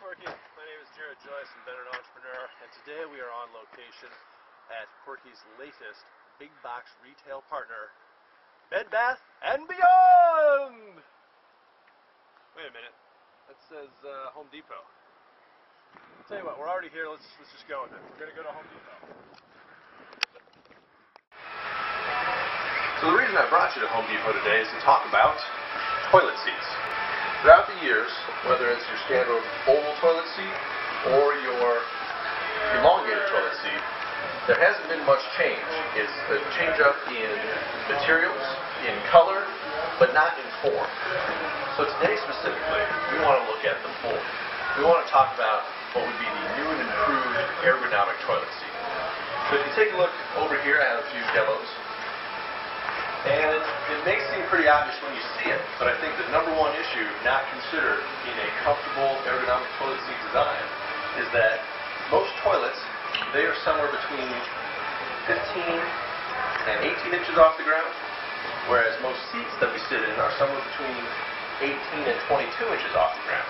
Quirky. My name is Joyce. I've been an entrepreneur, and today we are on location at Quirky's latest big box retail partner, Bed Bath & Beyond! Wait a minute, that says Home Depot. I'll tell you what, we're already here, let's just go with it. We're going to go to Home Depot. So the reason I brought you to Home Depot today is to talk about toilet seats. Throughout the years, whether it's your standard oval toilet seat or your elongated toilet seat, there hasn't been much change. It's a change up in materials, in color, but not in form. So today specifically, we want to look at the form. We want to talk about what would be the new and improved ergonomic toilet seat. So if you take a look over here, I have a few demos. And it may seem pretty obvious when you see it, but I think the number one issue not considered in a comfortable ergonomic toilet seat design is that most toilets, they are somewhere between 15 and 18 inches off the ground, whereas most seats that we sit in are somewhere between 18 and 22 inches off the ground.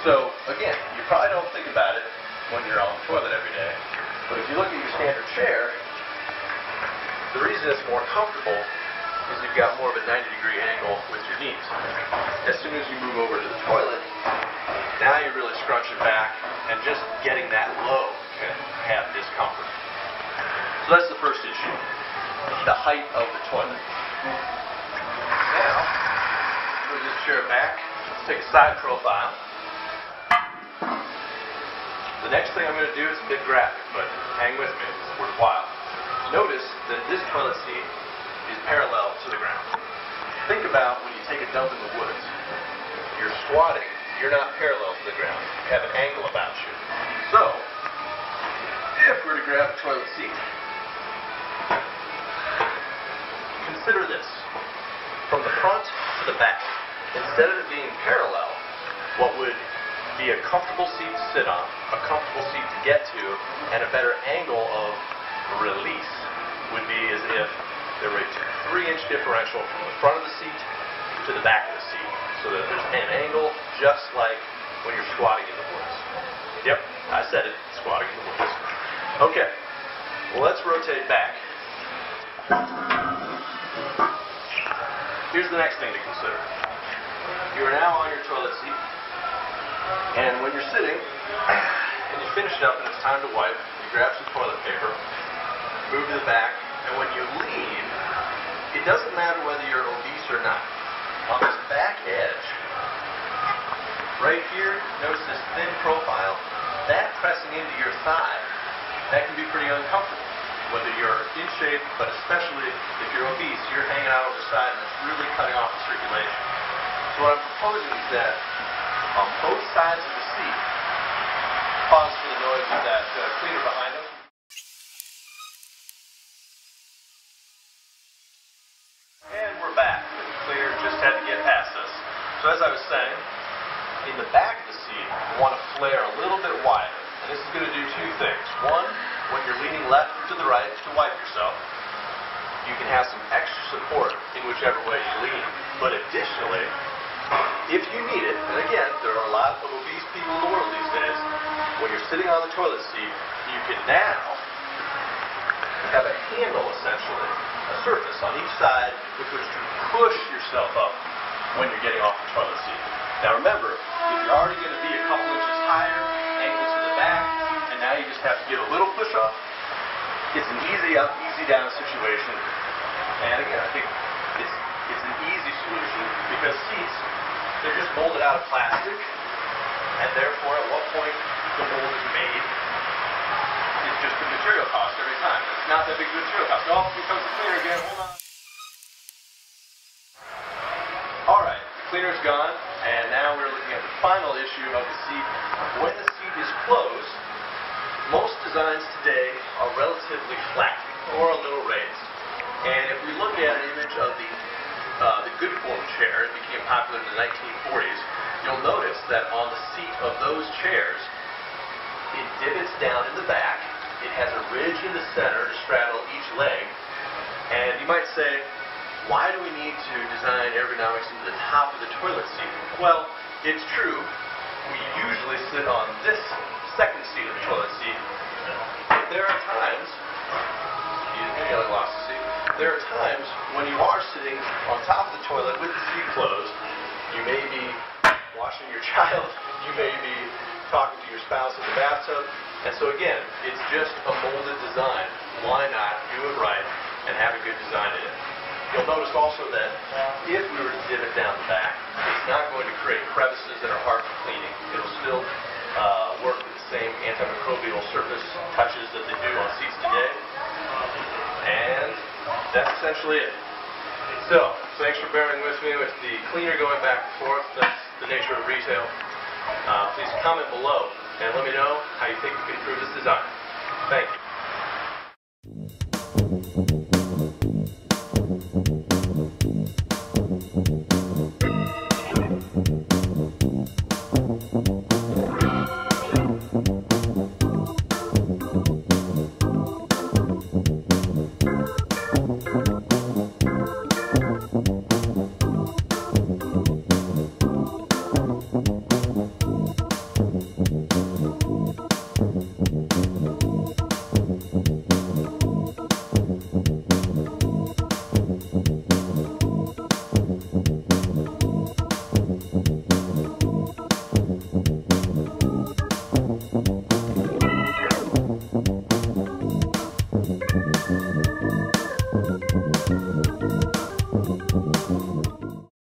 So again, you probably don't think about it when you're on the toilet every day, but if you look at your standard chair, the reason it's more comfortable is you've got more of a 90-degree angle with your knees. As soon as you move over to the toilet, now you're really scrunching back, and just getting that low can have discomfort. So that's the first issue, the height of the toilet. Now, move this chair back, let's take a side profile. The next thing I'm going to do is a bit graphic, but hang with me, it's worthwhile. Notice that this toilet seat is parallel to the ground. Think about when you take a dump in the woods. You're squatting, you're not parallel to the ground. You have an angle about you. So, if we're to grab a toilet seat, consider this. From the front to the back, instead of it being parallel, what would be a comfortable seat to sit on, a comfortable seat to get to, and a better angle of release would be as if there were a 3-inch differential from the front of the seat to the back of the seat, so that there's an angle just like when you're squatting in the woods. Yep, I said it, squatting in the woods. Okay, well let's rotate back. Here's the next thing to consider. You are now on your toilet seat, and when you're sitting, and you finish it up and it's time to wipe, you grab some toilet paper, move to the back, and when you lean, it doesn't matter whether you're obese or not. On this back edge, right here, notice this thin profile, that pressing into your thigh, that can be pretty uncomfortable. Whether you're in shape, but especially if you're obese, you're hanging out over the side and it's really cutting off the circulation. So what I'm proposing is that on both sides of the seat, pause for the noise of that cleaner behind us. And we're back. The cleaner just had to get past us. So as I was saying, in the back of the seat, you want to flare a little bit wider. And this is going to do two things. One, when you're leaning left to the right to wipe yourself, you can have some extra support in whichever way you lean. But additionally, if you need it, and again, there are a lot of obese people in the world these days, when you're sitting on the toilet seat, you can now have a handle, essentially, a surface on each side with which to push yourself up when you're getting off the toilet seat. Now remember, if you're already going to be a couple inches higher, angle to the back, and now you just have to give a little push up, it's an easy up, easy down situation. And again, I think it's an easy solution because seats, they're just molded out of plastic, and therefore at what point the mold is made, it's just the material cost every time. It's not that big of a material cost. Oh, here comes the cleaner again, hold on. Alright, the cleaner's gone, and now we're looking at the final issue of the seat. When the seat is closed, most designs today are relatively flat or a little raised. And if we look at an image of the good form chair, it became popular in the 1940s, you'll notice that on the seat of those chairs, it divots down in the back, it has a ridge in the center to straddle each leg, and you might say, why do we need to design ergonomics into the top of the toilet seat? Well, it's true, we usually sit on this second seat of the toilet seat. But there are times, there are times when you are sitting on top of the toilet with the seat closed. You may be washing your child, you may be talking to your spouse in the bathtub, and so again, it's just a molded design. Why not do it right and have a good design in it? You'll notice also that if we were to divot down the back, it's not going to create crevices that are hard for cleaning. It'll still work with the same antimicrobial surface touches that they do on seats today. And that's essentially it. So, thanks for bearing with me with the cleaner going back and forth. That's the nature of retail. Please comment below and let me know how you think you can improve this design. Thank you.